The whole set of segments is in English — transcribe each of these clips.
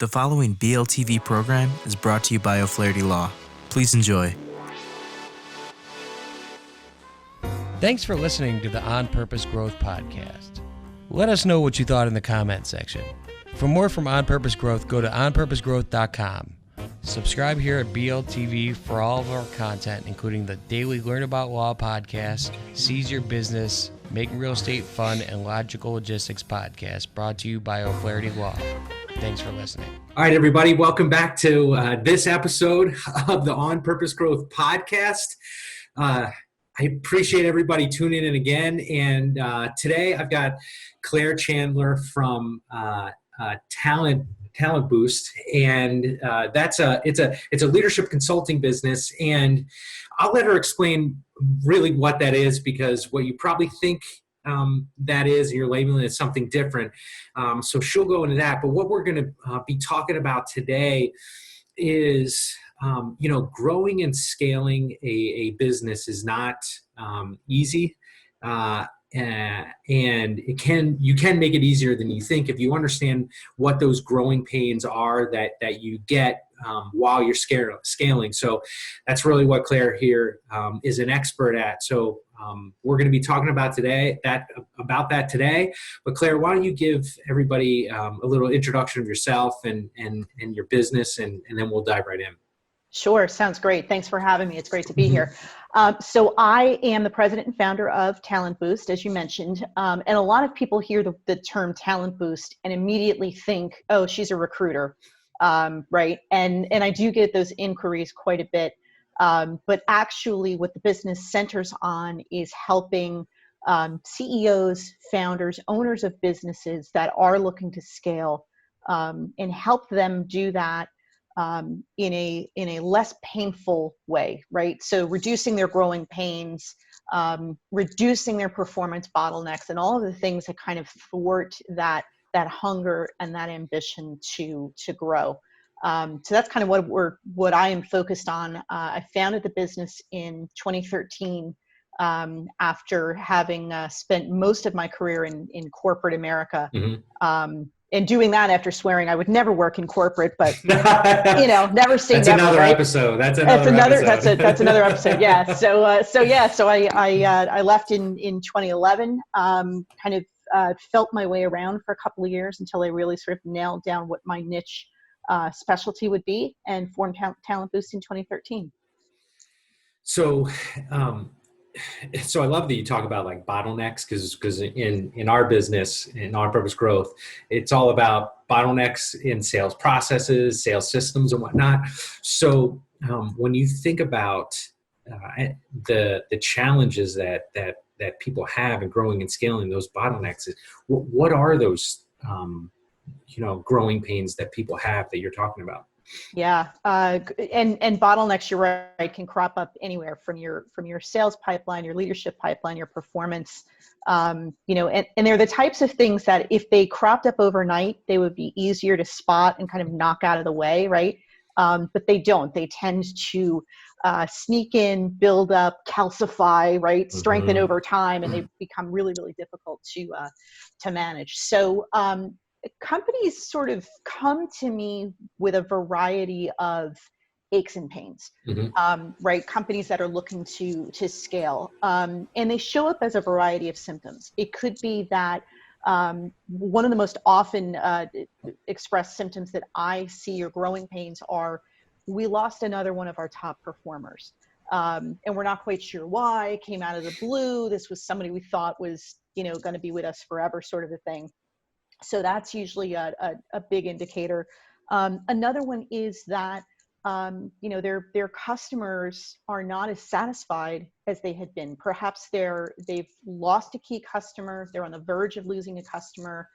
The following BLTV program is brought to you by O'Flaherty Law. Please enjoy. Thanks for listening to the On Purpose Growth podcast. Let us know what you thought in the comment section. For more from On Purpose Growth, go to onpurposegrowth.com. Subscribe here at BLTV for all of our content, including the daily Learn About Law podcast, Seize Your Business, Making Real Estate Fun, and Logical Logistics podcast, brought to you by O'Flaherty Law. Thanks for listening. All right, everybody, welcome back to this episode of the On Purpose Growth podcast. I appreciate everybody tuning in again. And today I've got Claire Chandler from Talent Boost, and it's a leadership consulting business. And I'll let her explain really what that is, because what you probably think that is, you're labeling it something different. So she'll go into that. But what we're going to be talking about today is, growing and scaling a business is not easy. And you can make it easier than you think if you understand what those growing pains are that you get while you're scaling. So that's really what Claire here is an expert at. So we're going to be talking about that today. But Claire, why don't you give everybody a little introduction of yourself and your business, and then we'll dive right in. Sure. Sounds great. Thanks for having me. It's great to be here. So I am the president and founder of Talent Boost, as you mentioned. And a lot of people hear the term Talent Boost and immediately think, oh, she's a recruiter, right? And I do get those inquiries quite a bit. But actually what the business centers on is helping CEOs, founders, owners of businesses that are looking to scale, and help them do that in a less painful way, right? So reducing their growing pains, reducing their performance bottlenecks, and all of the things that kind of thwart that hunger and that ambition to grow. So that's kind of what I am focused on. I founded the business in 2013 after having spent most of my career in corporate America. Mm-hmm. And doing that after swearing I would never work in corporate, but never say that's never. Another right? Episode. That's another episode. That's another episode. Yeah. So I left in 2011. Felt my way around for a couple of years until I really sort of nailed down what my niche specialty would be, and formed Talent Boost in 2013. So I love that you talk about like bottlenecks, because in our business, in On Purpose Growth, it's all about bottlenecks in sales processes, sales systems, and whatnot. So when you think about the challenges that people have in growing and scaling those bottlenecks, what are those growing pains that people have that you're talking about? Yeah. And bottlenecks, you're right, can crop up anywhere from your sales pipeline, your leadership pipeline, your performance, and they're the types of things that if they cropped up overnight, they would be easier to spot and kind of knock out of the way. Right. But they don't. They tend to sneak in, build up, calcify, right, strengthen over time, and they become really, really difficult to manage. So companies sort of come to me with a variety of aches and pains, right? Companies that are looking to scale, and they show up as a variety of symptoms. It could be that one of the most often expressed symptoms that I see, or growing pains, are we lost another one of our top performers, and we're not quite sure why. Came out of the blue. This was somebody we thought was going to be with us forever, sort of a thing. So that's usually a big indicator. Another one is that their customers are not as satisfied as they had been. Perhaps they've lost a key customer. They're on the verge of losing a customer.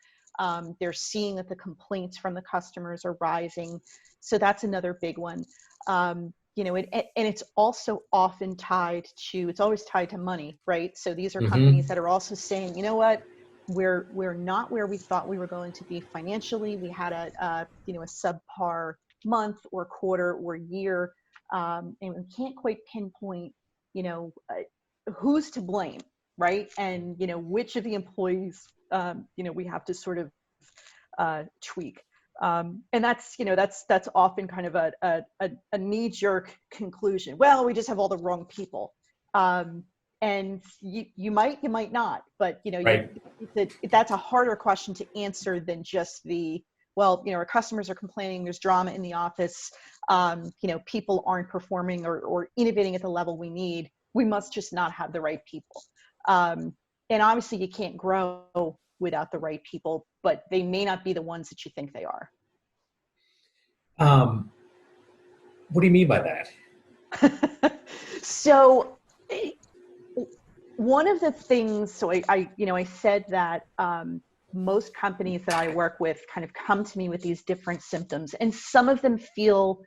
They're seeing that the complaints from the customers are rising. So that's another big one. And it's also often it's always tied to money, right? So these are companies that are also saying, you know what? We're not where we thought we were going to be financially. We had a subpar month or quarter or year, and we can't quite pinpoint, who's to blame, right? And which of the employees, we have to sort of tweak. And that's often kind of a knee-jerk conclusion. Well, we just have all the wrong people. And you might not, but Right. that's a harder question to answer than just well, our customers are complaining, there's drama in the office, people aren't performing or innovating at the level we need. We must just not have the right people. And obviously you can't grow without the right people, but they may not be the ones that you think they are. What do you mean by that? So one of the things, so I said that most companies that I work with kind of come to me with these different symptoms, and some of them feel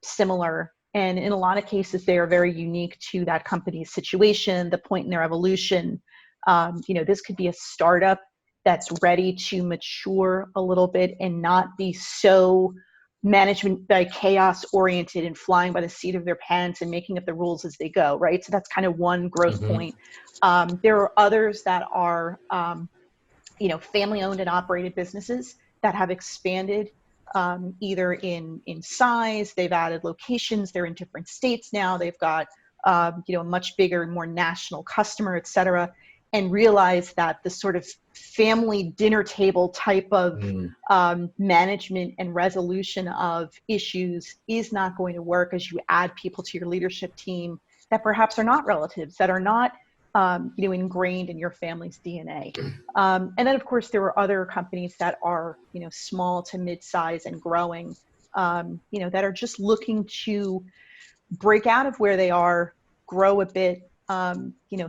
similar. And in a lot of cases, they are very unique to that company's situation, the point in their evolution. This could be a startup that's ready to mature a little bit and not be so management by chaos oriented and flying by the seat of their pants and making up the rules as they go, right? So that's kind of one growth point. There are others that are, family owned and operated businesses that have expanded either in size, they've added locations, they're in different states now, they've got a much bigger, more national customer, et cetera, and realize that the sort of family dinner table type of management and resolution of issues is not going to work as you add people to your leadership team that perhaps are not relatives, that are not ingrained in your family's DNA. And then, of course, there are other companies that are, small to mid-size and growing, that are just looking to break out of where they are, grow a bit,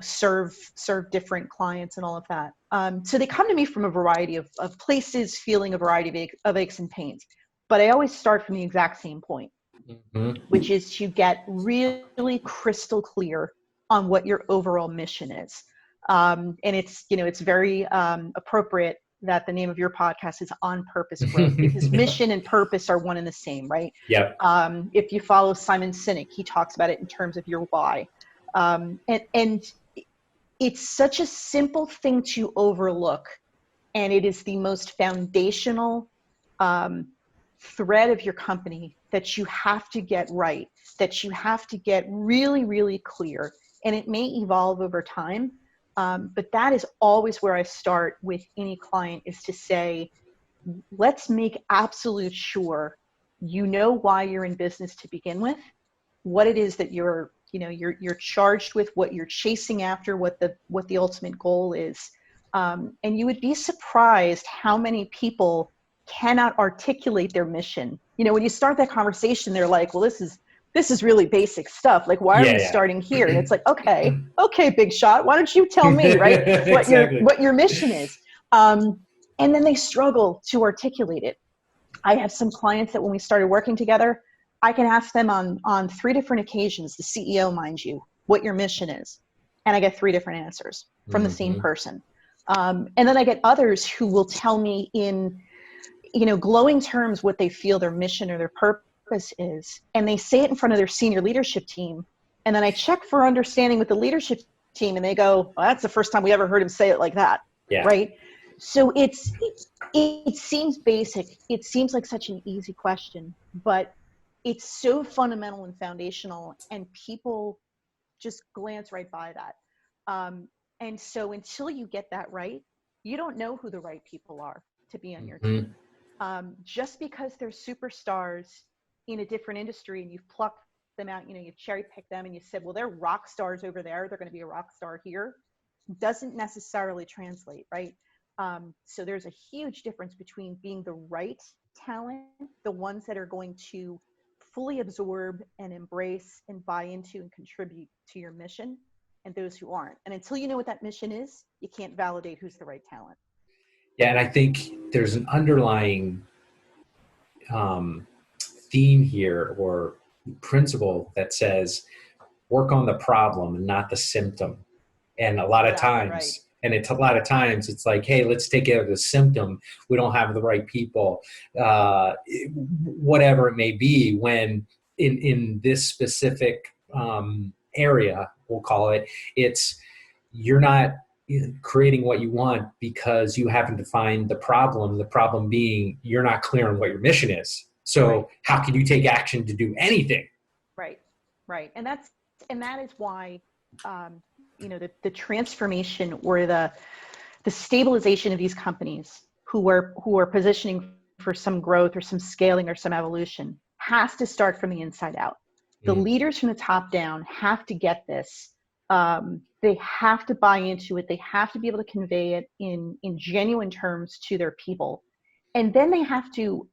serve different clients and all of that. So they come to me from a variety of places, feeling a variety of aches and pains. But I always start from the exact same point, which is to get really crystal clear on what your overall mission is. And it's very appropriate that the name of your podcast is On Purpose Growth, because mission and purpose are one and the same, right? Yep. If you follow Simon Sinek, he talks about it in terms of your why. And it's such a simple thing to overlook. And it is the most foundational thread of your company that you have to get right, that you have to get really, really clear. And it may evolve over time, but that is always where I start with any client, is to say, let's make absolute sure you know why you're in business to begin with, what it is that you're charged with, what you're chasing after, what the ultimate goal is. And you would be surprised how many people cannot articulate their mission. When you start that conversation, they're like, well, this is really basic stuff. Like, why are we starting here? And it's like, okay, big shot. Why don't you tell me, right? What your mission is. And then they struggle to articulate it. I have some clients that when we started working together, I can ask them on 3 different occasions, the CEO, mind you, what your mission is. And I get 3 different answers from the same person. And then I get others who will tell me in, glowing terms what they feel their mission or their purpose is. And they say it in front of their senior leadership team. And then I check for understanding with the leadership team, and they go, well, that's the first time we ever heard him say it like that. Yeah. Right. So it seems basic. It seems like such an easy question, but it's so fundamental and foundational, and people just glance right by that. And so until you get that right, you don't know who the right people are to be on your team. Just because they're superstars in a different industry and you've plucked them out, you've cherry picked them and you said, well, they're rock stars over there, they're going to be a rock star here, doesn't necessarily translate, right? So there's a huge difference between being the right talent, the ones that are going to fully absorb and embrace and buy into and contribute to your mission, and those who aren't. And until you know what that mission is, you can't validate who's the right talent. Yeah, and I think there's an underlying theme here or principle that says work on the problem and not the symptom. And a lot of times, a lot of times it's like, hey, let's take care of the symptom. We don't have the right people, whatever it may be, when in this specific area, we'll call it, it's, you're not, creating what you want because you haven't defined the problem being you're not clear on what your mission is. So Right. how can you take action to do anything? Right. And that is why, the transformation or the stabilization of these companies who are positioning for some growth or some scaling or some evolution has to start from the inside out. The leaders from the top down have to get this. They have to buy into it. They have to be able to convey it in genuine terms to their people. And then they have to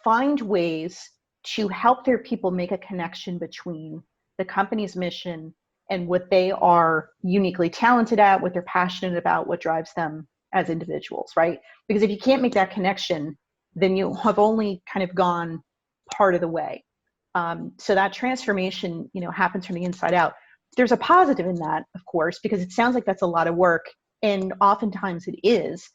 find ways to help their people make a connection between the company's mission and what they are uniquely talented at, what they're passionate about, what drives them as individuals, right? Because if you can't make that connection, then you have only kind of gone part of the way. So that transformation, happens from the inside out. There's a positive in that, of course, because it sounds like that's a lot of work, and oftentimes it is.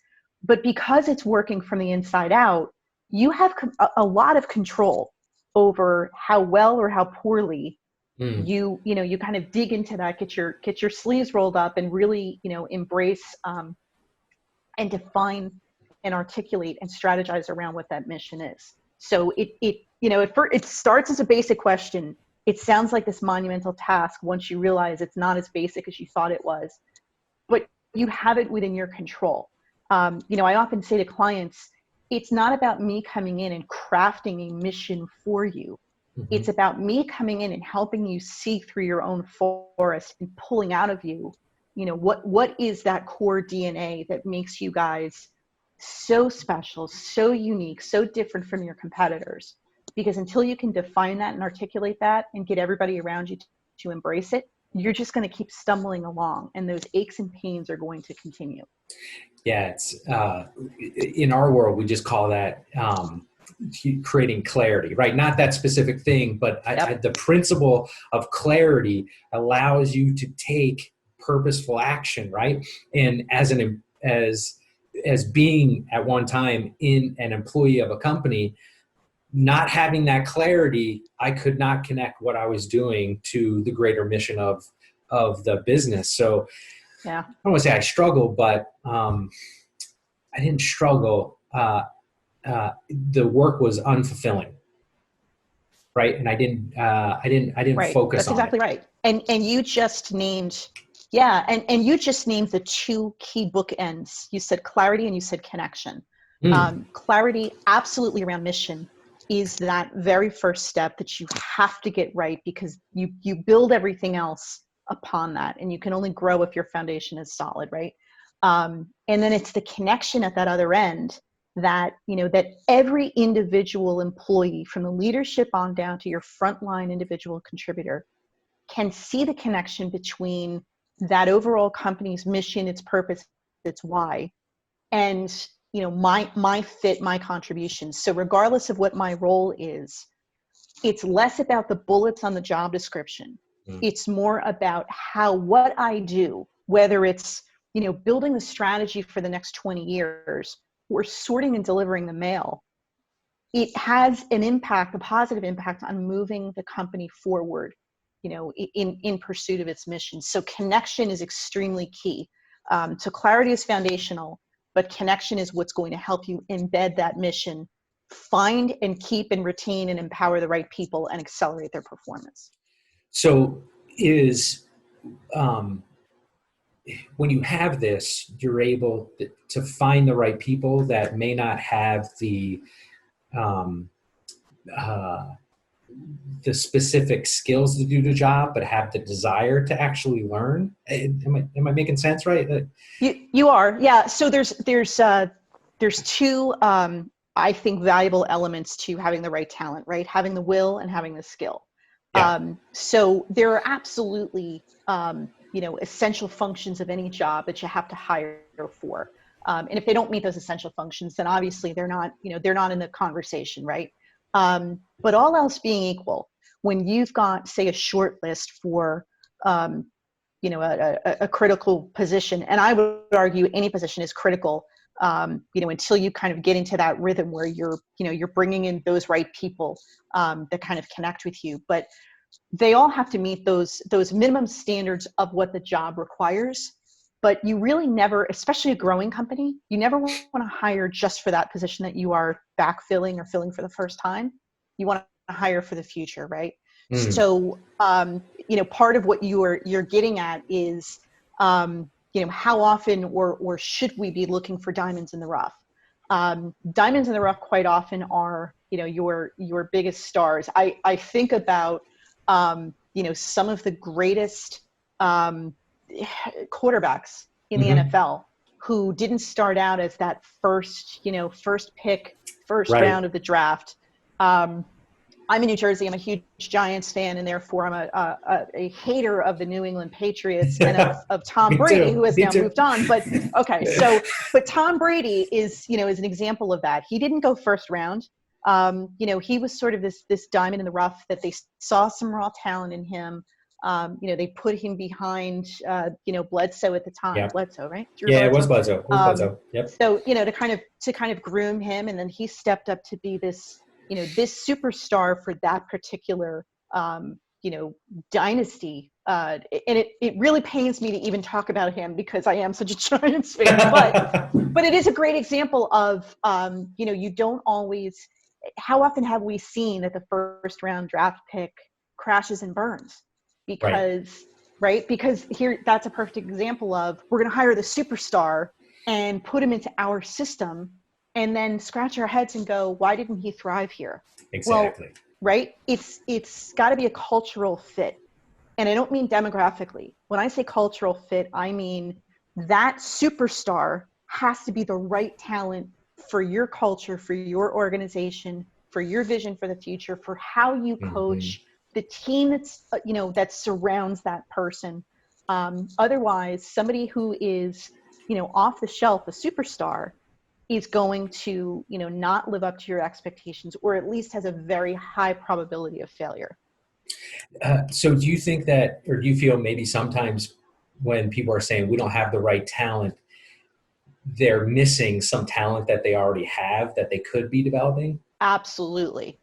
But because it's working from the inside out, you have a lot of control over how well or how poorly you kind of dig into that, get your sleeves rolled up, and really embrace and define and articulate and strategize around what that mission is. So it starts as a basic question. It sounds like this monumental task once you realize it's not as basic as you thought it was, but you have it within your control. I often say to clients, it's not about me coming in and crafting a mission for you. It's about me coming in and helping you see through your own forest and pulling out of you, what is that core DNA that makes you guys so special, so unique, so different from your competitors. Because until you can define that and articulate that and get everybody around you to embrace it, you're just going to keep stumbling along, and those aches and pains are going to continue. Yeah, it's in our world we just call that creating clarity, right? Not that specific thing, but the principle of clarity allows you to take purposeful action, right? And as being at one time in an employee of a company, not having that clarity, I could not connect what I was doing to the greater mission of the business. So yeah, I don't want to say I struggled, but I didn't struggle. The work was unfulfilling, right? And I didn't right. focus That's on exactly it. right. And you just named, and you just named the two key bookends. You said clarity and you said connection. Clarity, absolutely, around mission is that very first step that you have to get right, because you build everything else upon that, and you can only grow if your foundation is solid, right? And then it's the connection at that other end that that every individual employee, from the leadership on down to your frontline individual contributor, can see the connection between that overall company's mission, its purpose, its why, and my fit, my contribution. So regardless of what my role is, it's less about the bullets on the job description. It's more about what I do, whether it's building the strategy for the next 20 years or sorting and delivering the mail. It has an impact, a positive impact, on moving the company forward, in pursuit of its mission. So connection is extremely key. So clarity is foundational, but connection is what's going to help you embed that mission, find and keep and retain and empower the right people, and accelerate their performance. So when you have this, you're able to find the right people that may not have the specific skills to do the job, but have the desire to actually learn. Am I making sense, right? You are, yeah. So there's two I think valuable elements to having the right talent, right? Having the will and having the skill. Yeah. So there are absolutely essential functions of any job that you have to hire for. And if they don't meet those essential functions, then obviously they're not in the conversation, right? But all else being equal, when you've got, say, a short list for a critical position, and I would argue any position is critical, until you kind of get into that rhythm where you're bringing in those right people that kind of connect with you. But they all have to meet those minimum standards of what the job requires. But you really never, especially a growing company, you never want to hire just for that position that you are backfilling or filling for the first time. You want to hire for the future, right? So, part of what you're getting at is, how often or should we be looking for diamonds in the rough? Diamonds in the rough quite often are, your biggest stars. I think about, some of the greatest quarterbacks in the NFL who didn't start out as that first pick, first round of the draft. I'm in New Jersey. I'm a huge Giants fan, and therefore I'm a hater of the New England Patriots and of Tom Brady, who has now moved on. But okay, but Tom Brady is an example of that. He didn't go first round. He was sort of this diamond in the rough that they saw some raw talent in him. They put him behind, Bledsoe at the time. Yeah. Bledsoe, right? It was Bledsoe. Yep. So, to kind of groom him, and then he stepped up to be this superstar for that particular, dynasty. And it really pains me to even talk about him because I am such a Giants fan. But it is a great example of, you don't always. How often have we seen that the first round draft pick crashes and burns? Because here, that's a perfect example of, we're going to hire the superstar and put him into our system, and then scratch our heads and go, why didn't he thrive here? Exactly. Well, right? It's got to be a cultural fit. And I don't mean demographically. When I say cultural fit, I mean that superstar has to be the right talent for your culture, for your organization, for your vision for the future, for how you coach the team that surrounds that person. Otherwise, somebody who is, off the shelf, a superstar, is going to, not live up to your expectations, or at least has a very high probability of failure. So do you think that, or do you feel maybe sometimes when people are saying we don't have the right talent, they're missing some talent that they already have that they could be developing? Absolutely.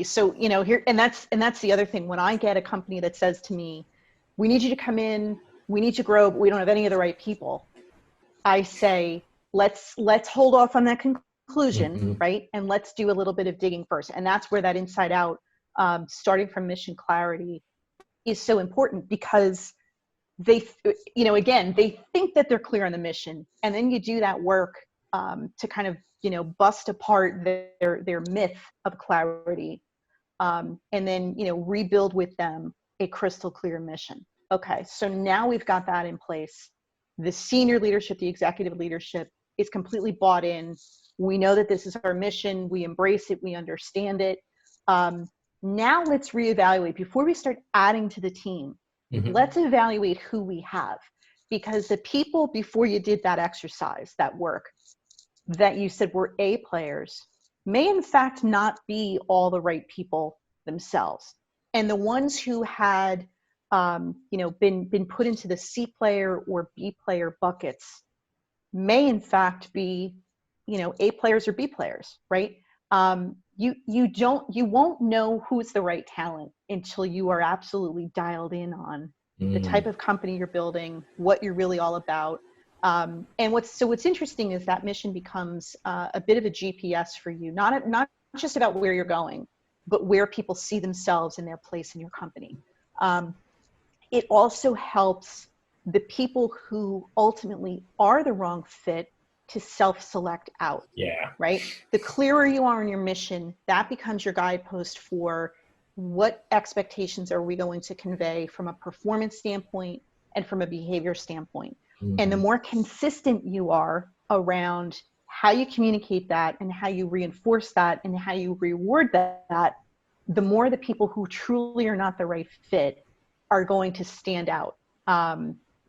So, here, and that's the other thing. When I get a company that says to me, we need you to come in, we need to grow, but we don't have any of the right people, I say, let's hold off on that conclusion, right? And let's do a little bit of digging first. And that's where that inside out, starting from mission clarity, is so important, because they, again, they think that they're clear on the mission, and then you do that work to kind of, bust apart their myth of clarity, and then, rebuild with them a crystal clear mission. Okay, so now we've got that in place. The senior leadership, the executive leadership, is completely bought in. We know that this is our mission. We embrace it. We understand it. Now let's reevaluate. Before we start adding to the team, let's evaluate who we have. Because the people, before you did that exercise, that work, that you said were A players, may in fact not be all the right people themselves. And the ones who had been put into the C player or B player buckets may in fact be, A players or B players, right? You won't know who's the right talent until you are absolutely dialed in on the type of company you're building, what you're really all about. And what's interesting is that mission becomes a bit of a GPS for you, not just about where you're going, but where people see themselves in their place in your company. It also helps the people who ultimately are the wrong fit to self-select out. Yeah. Right? The clearer you are in your mission, that becomes your guidepost for what expectations are we going to convey from a performance standpoint and from a behavior standpoint. And the more consistent you are around how you communicate that and how you reinforce that and how you reward that, the more the people who truly are not the right fit are going to stand out.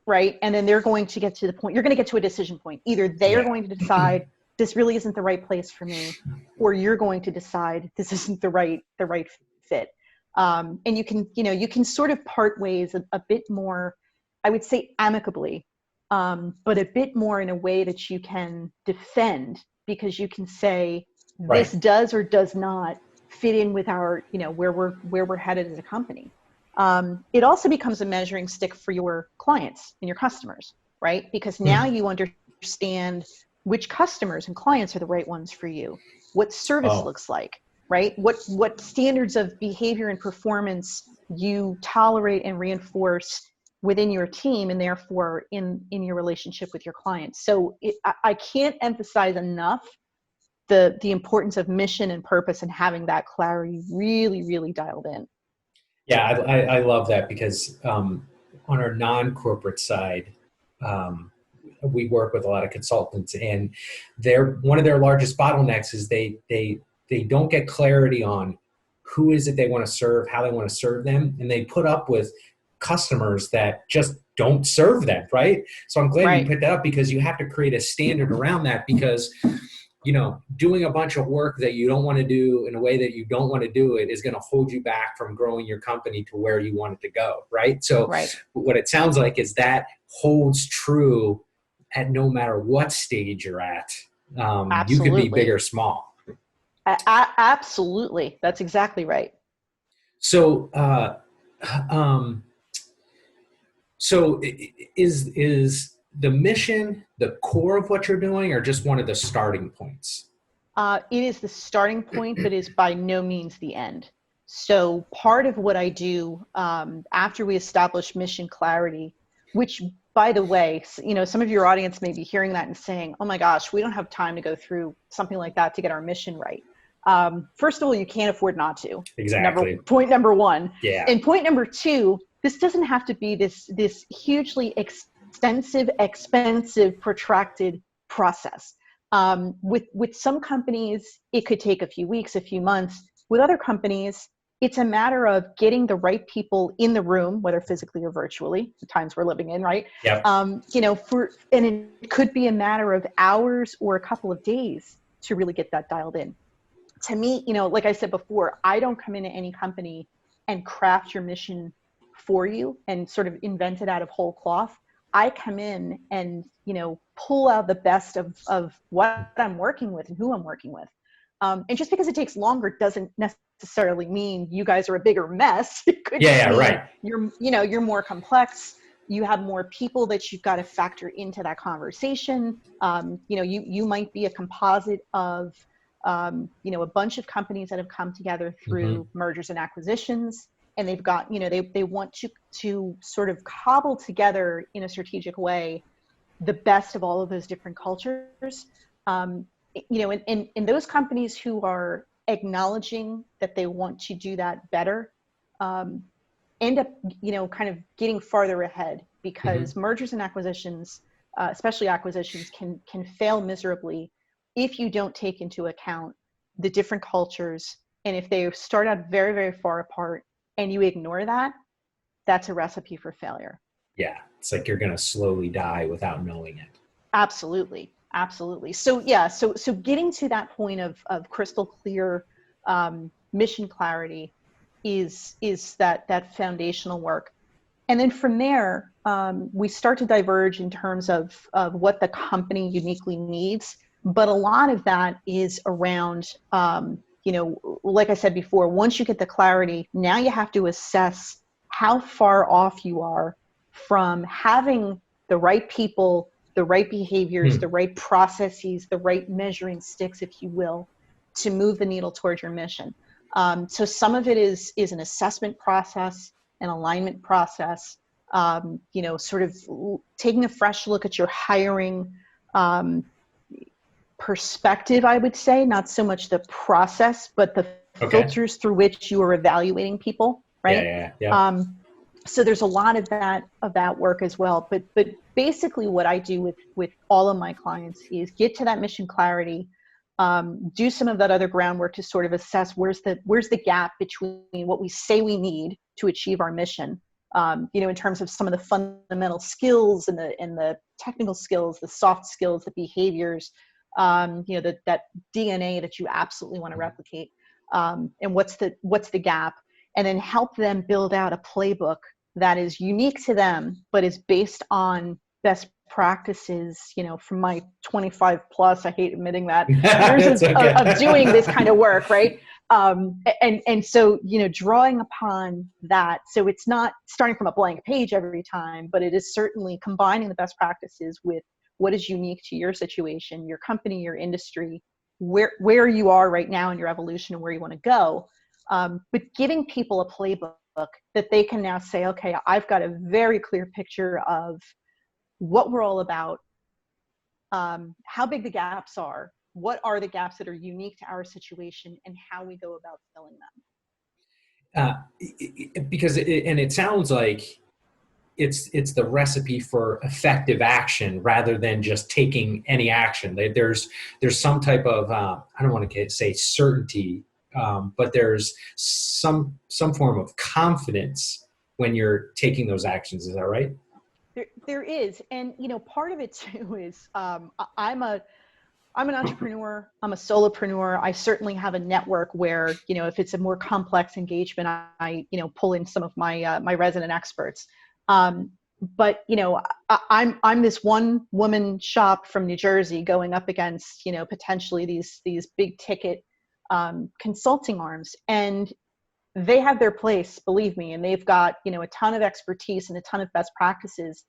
Right? And then they're going to get to the point, you're going to get to a decision point. Either they are going to decide this really isn't the right place for me, or you're going to decide this isn't the right fit. And you can sort of part ways a bit more, I would say amicably, but a bit more in a way that you can defend, because you can say this does or does not fit in with our, where we're headed as a company. It also becomes a measuring stick for your clients and your customers, right? Because now you understand which customers and clients are the right ones for you, what service looks like, right? What standards of behavior and performance you tolerate and reinforce within your team, and therefore in your relationship with your clients. So I can't emphasize enough the importance of mission and purpose and having that clarity really, really dialed in. Yeah, I love that because on our non-corporate side, we work with a lot of consultants, and one of their largest bottlenecks is they don't get clarity on who is it they want to serve, how they want to serve them, and they put up with customers that just don't serve them, right? So I'm glad you put that up, because you have to create a standard around that, because doing a bunch of work that you don't want to do in a way that you don't want to do it is going to hold you back from growing your company to where you want it to go, right? So what it sounds like is that holds true at no matter what stage you're at. You could be big or small. Absolutely. That's exactly right. So, so is the mission the core of what you're doing, or just one of the starting points? It is the starting point, but is by no means the end. So part of what I do after we establish mission clarity, which, by the way, some of your audience may be hearing that and saying, oh my gosh, we don't have time to go through something like that to get our mission right. First of all, you can't afford not to. Exactly. Point number one. Yeah. And point number two, this doesn't have to be this hugely extensive, expensive, protracted process. With some companies, it could take a few weeks, a few months. With other companies, it's a matter of getting the right people in the room, whether physically or virtually, the times we're living in, right? Yep. And it could be a matter of hours or a couple of days to really get that dialed in. To me, like I said before, I don't come into any company and craft your mission for you and sort of invent it out of whole cloth. I come in and, pull out the best of what I'm working with and who I'm working with. And just because it takes longer doesn't necessarily mean you guys are a bigger mess. It could just mean right. You're more complex. You have more people that you've got to factor into that conversation. You might be a composite of, a bunch of companies that have come together through mergers and acquisitions. And they've got, they want to sort of cobble together in a strategic way the best of all of those different cultures. And those companies who are acknowledging that they want to do that better end up, kind of getting farther ahead, because mergers and acquisitions, especially acquisitions, can fail miserably if you don't take into account the different cultures. And if they start out very, very far apart, and you ignore that, that's a recipe for failure. Yeah. It's like you're going to slowly die without knowing it. Absolutely. Absolutely. So yeah, so getting to that point of crystal clear mission clarity is that foundational work. And then from there, we start to diverge in terms of what the company uniquely needs. But a lot of that is around, like I said before, once you get the clarity, now you have to assess how far off you are from having the right people, the right behaviors, the right processes, the right measuring sticks, if you will, to move the needle towards your mission. So some of it is an assessment process, an alignment process, sort of taking a fresh look at your hiring perspective, I would say, not so much the process, but the filters through which you are evaluating people, right? Yeah. So there's a lot of that work as well. But basically what I do with all of my clients is get to that mission clarity, do some of that other groundwork to sort of assess where's the gap between what we say we need to achieve our mission, in terms of some of the fundamental skills and the technical skills, the soft skills, the behaviors, that DNA that you absolutely want to replicate, and what's the gap, and then help them build out a playbook that is unique to them, but is based on best practices, from my 25 plus, I hate admitting that, years of doing this kind of work, right? And so, drawing upon that, so it's not starting from a blank page every time, but it is certainly combining the best practices with what is unique to your situation, your company, your industry, where you are right now in your evolution and where you want to go. But giving people a playbook that they can now say, okay, I've got a very clear picture of what we're all about, how big the gaps are, what are the gaps that are unique to our situation, and how we go about filling them. Because it sounds like it's the recipe for effective action rather than just taking any action. There's some type of I don't want to say certainty, but there's some form of confidence when you're taking those actions. Is that right? There is, and part of it too is I'm an entrepreneur. I'm a solopreneur. I certainly have a network where if it's a more complex engagement, I pull in some of my my resident experts. But I'm this one woman shop from New Jersey going up against potentially these big ticket consulting arms, and they have their place, believe me, and they've got a ton of expertise and a ton of best practices.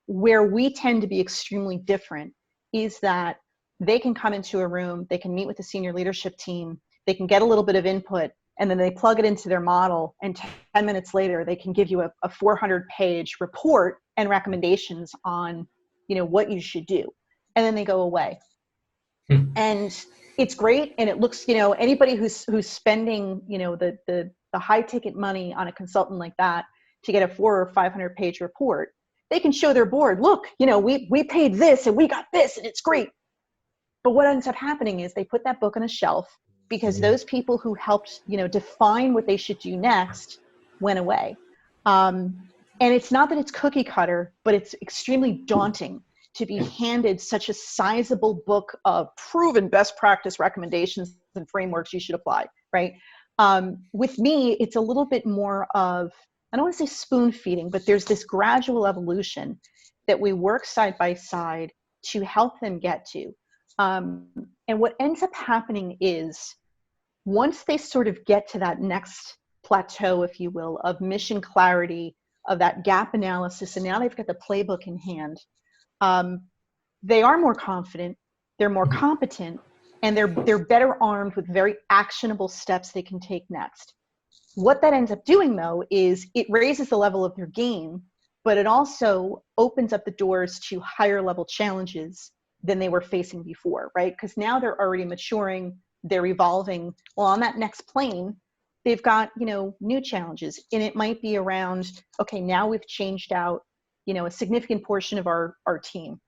Where we tend to be extremely different is that they can come into a room, they can meet with the senior leadership team, they can get a little bit of input, and then they plug it into their model, and 10 minutes later they can give you a 400-page report and recommendations on what you should do, and then they go away. And it's great, and it looks, anybody who's spending the high ticket money on a consultant like that to get a 400 or 500-page report, they can show their board, look, we paid this and we got this and it's great. But what ends up happening is they put that book on a shelf because those people who helped, define what they should do next went away. And it's not that it's cookie cutter, but it's extremely daunting to be handed such a sizable book of proven best practice recommendations and frameworks you should apply, right? With me, it's a little bit more of, I don't want to say spoon feeding, but there's this gradual evolution that we work side by side to help them get to. And what ends up happening is once they sort of get to that next plateau, if you will, of mission clarity, of that gap analysis, and now they've got the playbook in hand, they are more confident, they're more competent, and they're better armed with very actionable steps they can take next. What that ends up doing, though, is it raises the level of their game, but it also opens up the doors to higher level challenges than they were facing before, right? Because now they're already maturing, they're evolving. Well, on that next plane, they've got, new challenges. And it might be around, okay, now we've changed out, a significant portion of our team.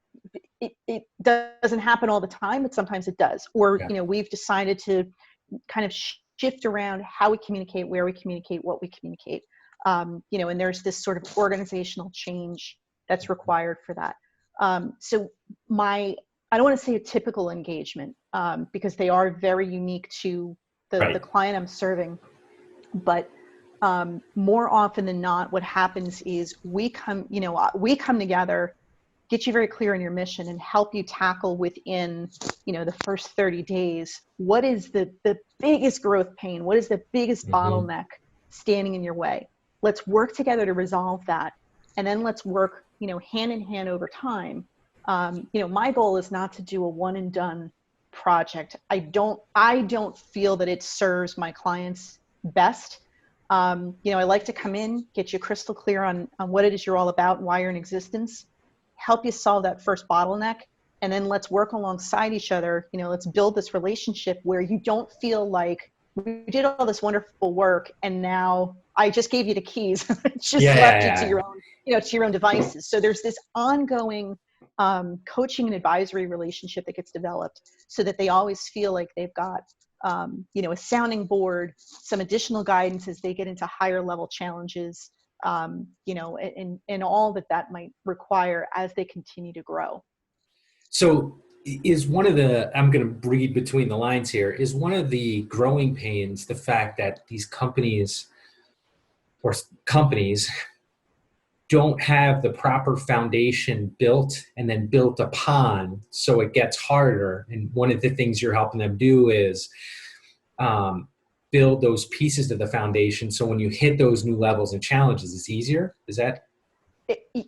It doesn't happen all the time, but sometimes it does. Or, we've decided to kind of shift around how we communicate, where we communicate, what we communicate. And there's this sort of organizational change that's required for that. So I don't want to say a typical engagement because they are very unique to the client I'm serving. But more often than not, what happens is we come together, get you very clear on your mission, and help you tackle within, the first 30 days, what is the biggest growth pain? What is the biggest bottleneck standing in your way? Let's work together to resolve that. And then let's work, hand in hand over time. My goal is not to do a one and done project. I don't feel that it serves my clients best. I like to come in, get you crystal clear on what it is you're all about and why you're in existence, help you solve that first bottleneck, and then let's work alongside each other. Let's build this relationship where you don't feel like we did all this wonderful work and now I just gave you the keys, just left you to your own, to your own devices. So there's this ongoing coaching and advisory relationship that gets developed so that they always feel like they've got a sounding board, some additional guidance as they get into higher level challenges, and all that might require as they continue to grow. So is one of the, I'm going to read between the lines here, is one of the growing pains the fact that these companies don't have the proper foundation built and then built upon, so it gets harder. And one of the things you're helping them do is build those pieces to the foundation, so when you hit those new levels and challenges, it's easier? Is that?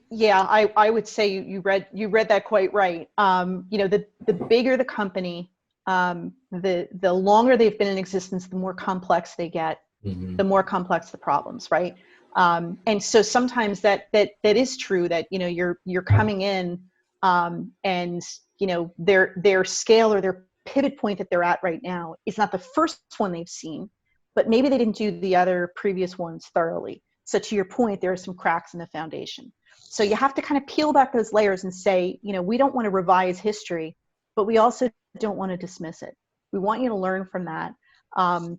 Yeah, I would say you read that quite right. The bigger the company, the longer they've been in existence, the more complex they get, Mm-hmm. the more complex the problems, right? And so sometimes that is true, that you're coming in, and their scale or their pivot point that they're at right now is not the first one they've seen, but maybe they didn't do the other previous ones thoroughly. So to your point, there are some cracks in the foundation. So you have to kind of peel back those layers and say, we don't want to revise history, but we also don't want to dismiss it. We want you to learn from that. And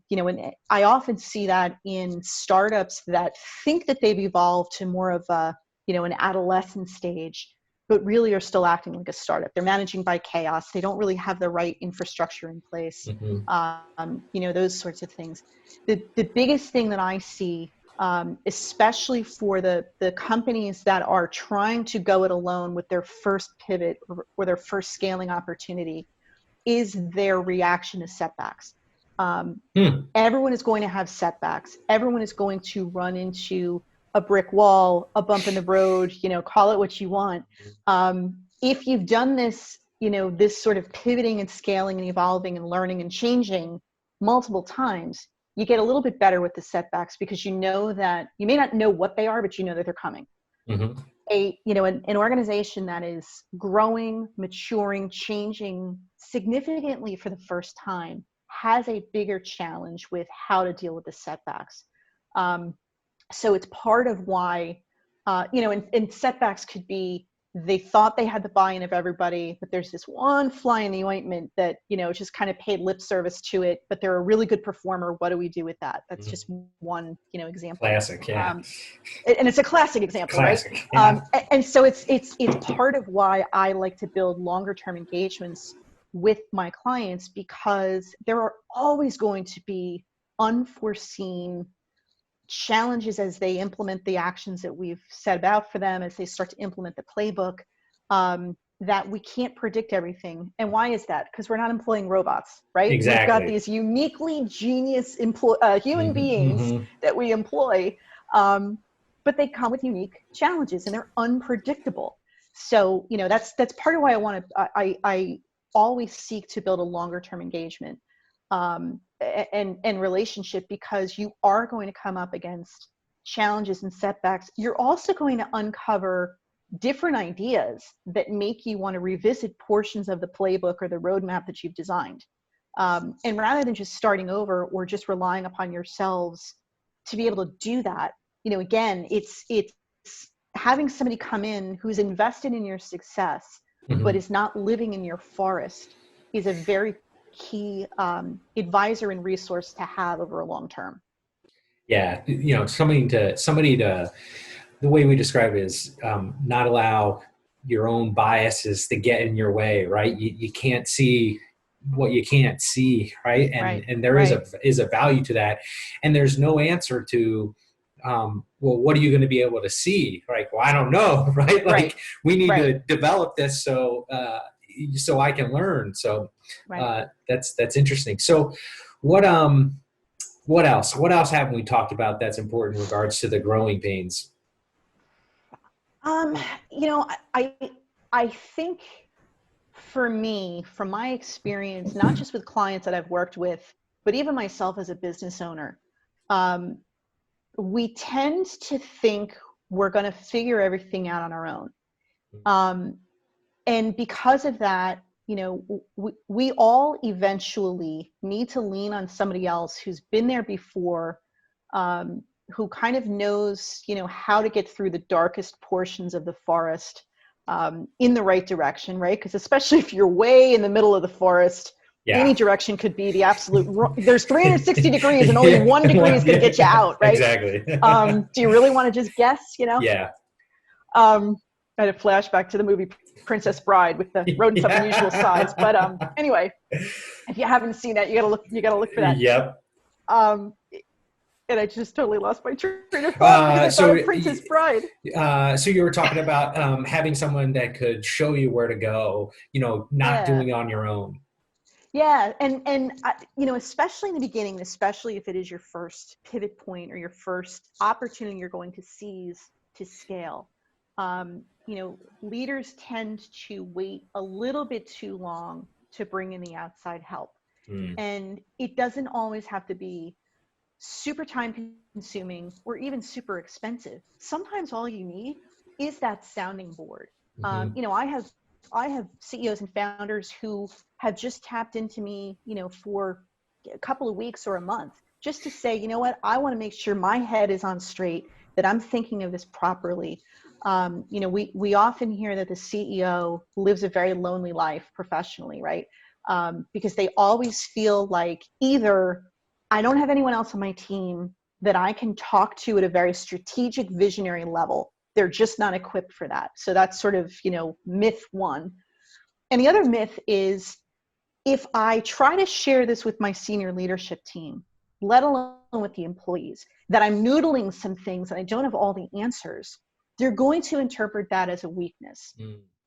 I often see that in startups that think that they've evolved to more of an adolescent stage, but really are still acting like a startup. They're managing by chaos. They don't really have the right infrastructure in place. Mm-hmm. Those sorts of things. The biggest thing that I see, especially for the companies that are trying to go it alone with their first pivot or their first scaling opportunity, is their reaction to setbacks. Everyone is going to have setbacks. Everyone is going to run into a brick wall, a bump in the road, call it what you want. If you've done this, this sort of pivoting and scaling and evolving and learning and changing multiple times, you get a little bit better with the setbacks, because you know that you may not know what they are, but you know that they're coming. Mm-hmm. An organization that is growing, maturing, changing significantly for the first time has a bigger challenge with how to deal with the setbacks. So it's part of why, and setbacks could be, they thought they had the buy-in of everybody, but there's this one fly in the ointment that, just kind of paid lip service to it, but they're a really good performer. What do we do with that? That's just one, example. Classic, yeah. And it's a classic example, Classic, right? yeah. And so it's part of why I like to build longer term engagements with my clients, because there are always going to be unforeseen challenges as they implement the actions that we've set about for them, as they start to implement the playbook, that we can't predict everything. And why is that? Because we're not employing robots, right? Exactly. We've got these uniquely genius human beings that we employ, but they come with unique challenges and they're unpredictable. So, that's part of why I always seek to build a longer term engagement and relationship, because you are going to come up against challenges and setbacks. You're also going to uncover different ideas that make you want to revisit portions of the playbook or the roadmap that you've designed. And rather than just starting over or just relying upon yourselves to be able to do that, again, it's having somebody come in who's invested in your success, but is not living in your forest, is a very key advisor and resource to have over a long term. Yeah, somebody to the way we describe it is not allow your own biases to get in your way, right? You can't see what you can't see, right? And there is a value to that, and there's no answer to well, what are you going to be able to see? Right? Well, I don't know, right? Like we need to develop this so I can learn. So that's interesting. So what else? What else haven't we talked about that's important in regards to the growing pains? I think for me, from my experience, not just with clients that I've worked with, but even myself as a business owner, we tend to think we're going to figure everything out on our own. And because of that, we all eventually need to lean on somebody else who's been there before, who kind of knows, how to get through the darkest portions of the forest in the right direction, right? Because especially if you're way in the middle of the forest, any direction could be the absolute wrong. There's 360 degrees and only 1 degree is going to get you out, right? Exactly. Do you really want to just guess, Yeah. I had a flashback to the movie Princess Bride with the rodents of unusual size. But anyway, if you haven't seen that, you gotta look for that. Yep. And I just totally lost my train of thought because I thought of Princess Bride. So you were talking about having someone that could show you where to go, not doing it on your own. Yeah, and especially in the beginning, especially if it is your first pivot point or your first opportunity you're going to seize to scale. Leaders tend to wait a little bit too long to bring in the outside help, and it doesn't always have to be super time consuming or even super expensive. Sometimes all you need is that sounding board. I have CEOs and founders who have just tapped into me, for a couple of weeks or a month, just to say, you know what, I want to make sure my head is on straight, that I'm thinking of this properly. We often hear that the CEO lives a very lonely life professionally, right? Because they always feel like either I don't have anyone else on my team that I can talk to at a very strategic, visionary level. They're just not equipped for that. So that's sort of, myth one. And the other myth is, if I try to share this with my senior leadership team, let alone with the employees, that I'm noodling some things and I don't have all the answers, they're going to interpret that as a weakness.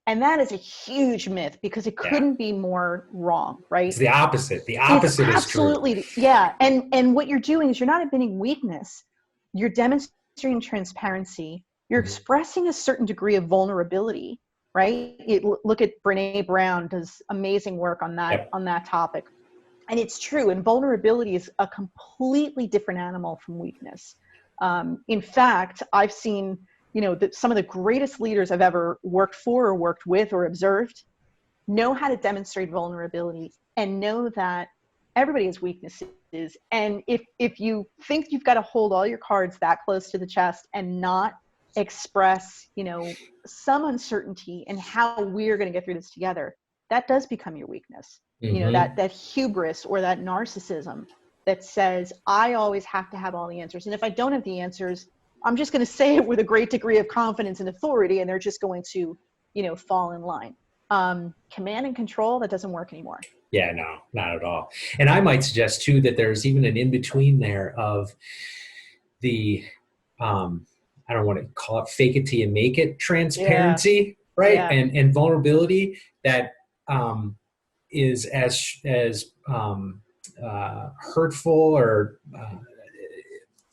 And that is a huge myth, because it couldn't be more wrong, right? It's the opposite. The It's opposite is true. absolutely, yeah. And what you're doing is, you're not admitting weakness. You're demonstrating transparency. You're expressing a certain degree of vulnerability, right? Look at Brene Brown does amazing work on that topic. And it's true. And vulnerability is a completely different animal from weakness. In fact, I've seen, that some of the greatest leaders I've ever worked for or worked with or observed know how to demonstrate vulnerability and know that everybody has weaknesses. And if you think you've got to hold all your cards that close to the chest and not express, some uncertainty in how we're going to get through this together, that does become your weakness. That hubris or that narcissism that says, I always have to have all the answers. And if I don't have the answers, I'm just going to say it with a great degree of confidence and authority, and they're just going to, fall in line. Command and control, that doesn't work anymore. Yeah, no, not at all. And I might suggest too that there's even an in-between there of the, I don't want to call it fake it till you make it transparency, right? Yeah. And vulnerability that is as hurtful or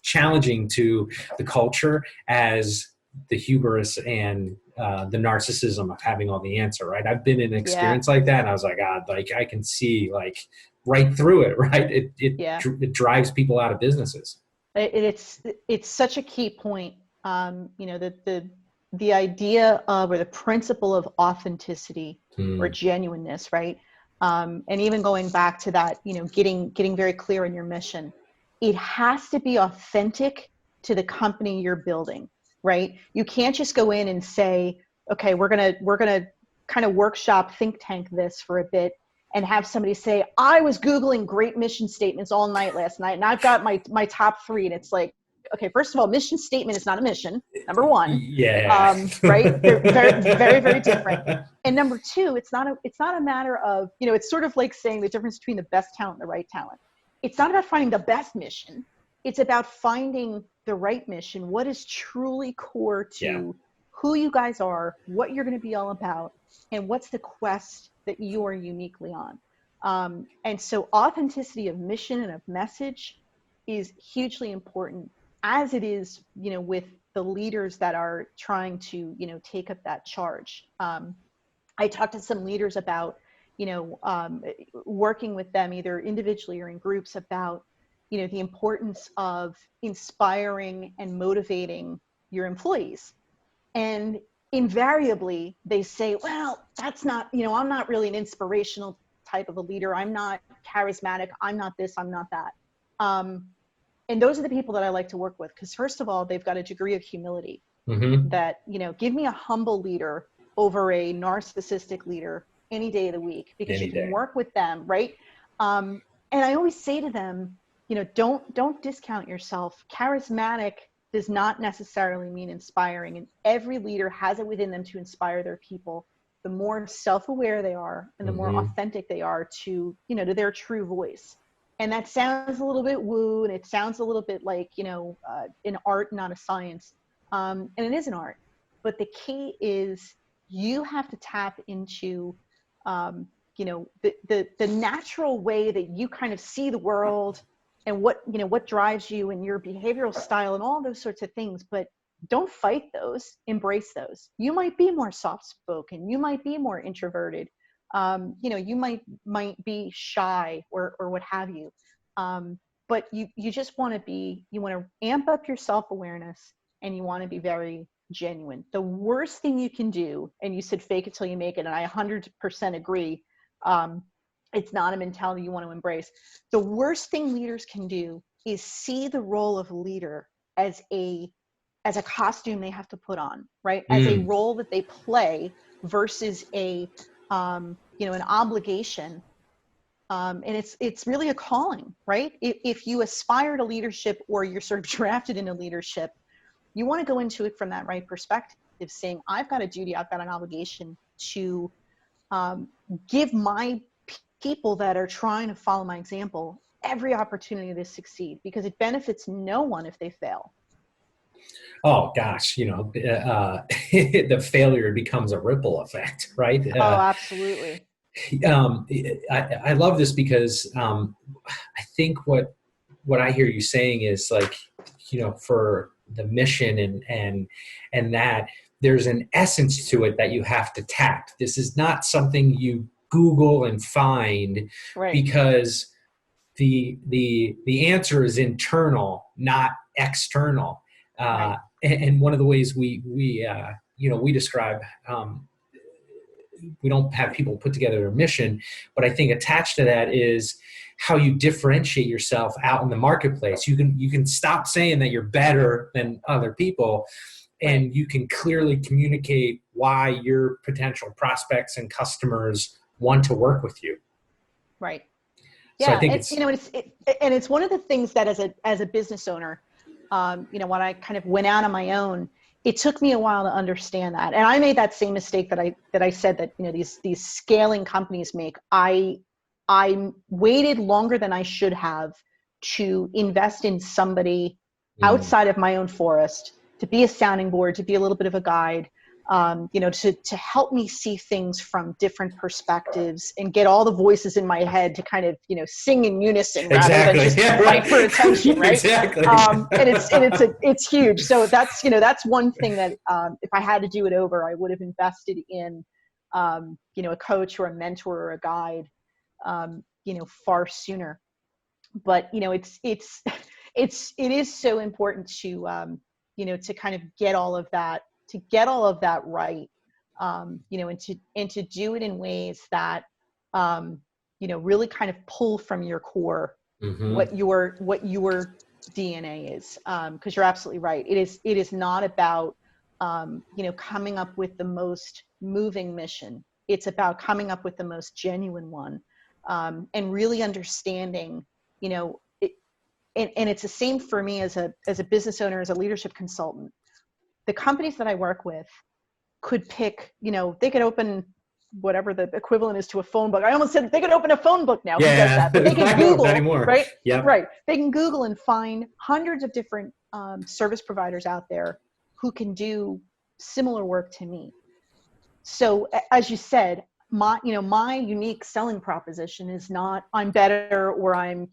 challenging to the culture as the hubris and the narcissism of having all the answer, right? I've been in an experience like that, and I was like, God, like I can see like right through it, right? It drives people out of businesses. It's such a key point. The idea of, or the principle of authenticity or genuineness, right? And even going back to that, getting very clear in your mission, it has to be authentic to the company you're building, right? You can't just go in and say, okay, we're gonna kind of workshop, think tank this for a bit, and have somebody say, I was Googling great mission statements all night last night, and I've got my top 3. And it's like, okay, first of all, mission statement is not a mission, number one. Yeah. Right? They're very, very, very different. And number two, it's not a matter of, it's sort of like saying the difference between the best talent and the right talent. It's not about finding the best mission. It's about finding the right mission, what is truly core to who you guys are, what you're going to be all about, and what's the quest that you are uniquely on. And so authenticity of mission and of message is hugely important, as it is, with the leaders that are trying to, take up that charge. I talked to some leaders about, working with them either individually or in groups about, the importance of inspiring and motivating your employees. And invariably they say, well, that's not, I'm not really an inspirational type of a leader. I'm not charismatic. I'm not this, I'm not that. And those are the people that I like to work with, because first of all, they've got a degree of humility that, give me a humble leader over a narcissistic leader any day of the week, because you can work with them, right? And I always say to them, don't discount yourself. Charismatic does not necessarily mean inspiring, and every leader has it within them to inspire their people. The more self-aware they are, and the more authentic they are to, to their true voice. And that sounds a little bit woo, and it sounds a little bit like, an art, not a science. And it is an art. But the key is, you have to tap into the natural way that you kind of see the world and what drives you and your behavioral style and all those sorts of things. But don't fight those, embrace those. You might be more soft spoken, you might be more introverted, you might be shy or what have you. But you just want to amp up your self-awareness, and you want to be very genuine. The worst thing you can do, and you said fake it till you make it, and I 100% agree. It's not a mentality you want to embrace. The worst thing leaders can do is see the role of leader as a costume they have to put on, right? As a role that they play versus an obligation. And it's really a calling, right? If you aspire to leadership, or you're sort of drafted into leadership, you want to go into it from that right perspective, saying, I've got a duty, I've got an obligation to give my people that are trying to follow my example every opportunity to succeed, because it benefits no one if they fail. Oh gosh, the failure becomes a ripple effect, right? Oh, absolutely. I love this because I think what I hear you saying is, like, for the mission and that there's an essence to it that you have to tap. This is not something you Google and find, Right. because the answer is internal, not external. Right. And one of the ways we describe, we don't have people put together a mission, but I think attached to that is how you differentiate yourself out in the marketplace. You can stop saying that you're better than other people, and you can clearly communicate why your potential prospects and customers want to work with you. Right. So Yeah, I think it's one of the things that as a business owner, when I kind of went out on my own, it took me a while to understand that. And I made that same mistake that I said that, these scaling companies make. I waited longer than I should have to invest in somebody outside of my own forest, to be a sounding board, to be a little bit of a guide, to help me see things from different perspectives and get all the voices in my head to kind of, sing in unison rather than just fight for attention, right? Exactly. And it's huge. So that's one thing that if I had to do it over, I would have invested in, a coach or a mentor or a guide, far sooner. But it is so important to to kind of get all of that right, and to do it in ways that really kind of pull from your core what your DNA is, because you're absolutely right. It is not about coming up with the most moving mission. It's about coming up with the most genuine one, and really understanding, and it's the same for me as a business owner, as a leadership consultant. The companies that I work with could pick, they could open whatever the equivalent is to a phone book. I almost said they could open a phone book now. Yeah. Who does that? But they can Google, right? Yep. Right. They can Google and find hundreds of different service providers out there who can do similar work to me. So as you said, my unique selling proposition is not I'm better, or I'm,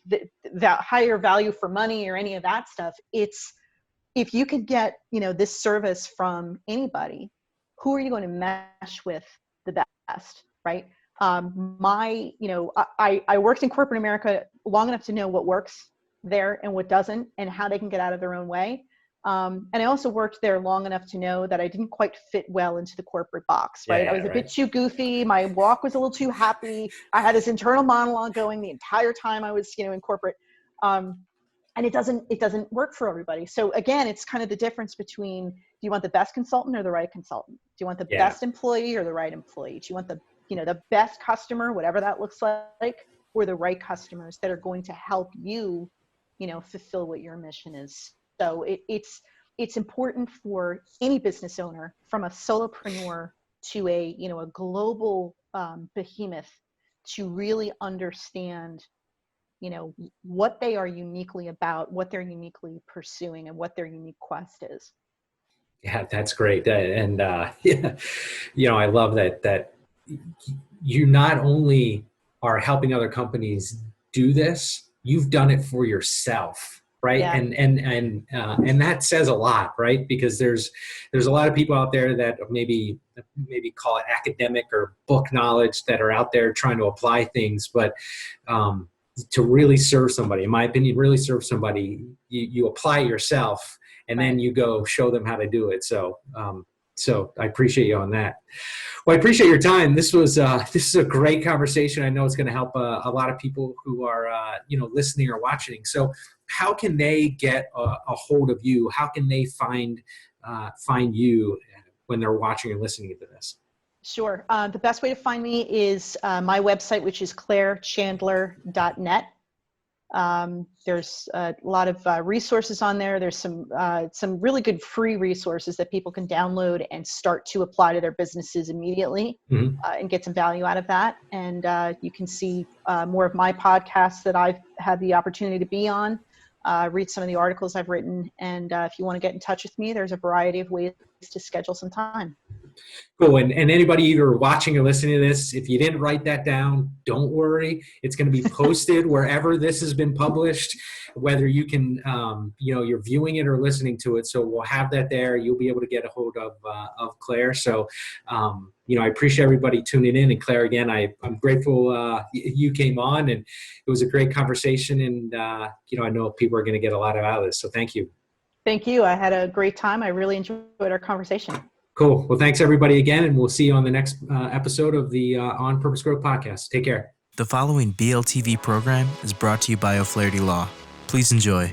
that higher value for money or any of that stuff. It's, if you could get, this service from anybody, who are you going to mesh with the best, right? I worked in corporate America long enough to know what works there and what doesn't, and how they can get out of their own way. And I also worked there long enough to know that I didn't quite fit well into the corporate box, right? I was a bit too goofy. My walk was a little too happy. I had this internal monologue going the entire time I was, in corporate. And it doesn't work for everybody. So again, it's kind of the difference between, do you want the best consultant or the right consultant? Do you want the best employee or the right employee? Do you want the best customer, whatever that looks like, or the right customers that are going to help you, fulfill what your mission is? So it's important for any business owner, from a solopreneur to a global behemoth, to really understand what they are uniquely about, what they're uniquely pursuing, and what their unique quest is. Yeah, that's great. And I love that you not only are helping other companies do this, you've done it for yourself, right? Yeah. And that says a lot, right? Because there's a lot of people out there that maybe call it academic or book knowledge that are out there trying to apply things, but to really serve somebody, in my opinion, really serve somebody, you apply it yourself, and then you go show them how to do it. So I appreciate you on that. Well, I appreciate your time. This is a great conversation. I know it's going to help a lot of people who are listening or watching. So how can they get a hold of you? How can they find you when they're watching and listening to this? Sure. The best way to find me is my website, which is clairechandler.net. There's a lot of resources on there. There's some really good free resources that people can download and start to apply to their businesses immediately, and get some value out of that. And you can see more of my podcasts that I've had the opportunity to be on, read some of the articles I've written. And if you want to get in touch with me, there's a variety of ways to schedule some time. Cool. And anybody either watching or listening to this, if you didn't write that down, don't worry. It's going to be posted wherever this has been published, whether you can, you're viewing it or listening to it. So we'll have that there. You'll be able to get a hold of Claire. So, I appreciate everybody tuning in. And Claire, again, I'm grateful you came on, and it was a great conversation. And, I know people are going to get a lot out of this. So thank you. Thank you. I had a great time. I really enjoyed our conversation. Cool. Well, thanks everybody again, and we'll see you on the next episode of the On Purpose Growth podcast. Take care. The following BLTV program is brought to you by O'Flaherty Law. Please enjoy.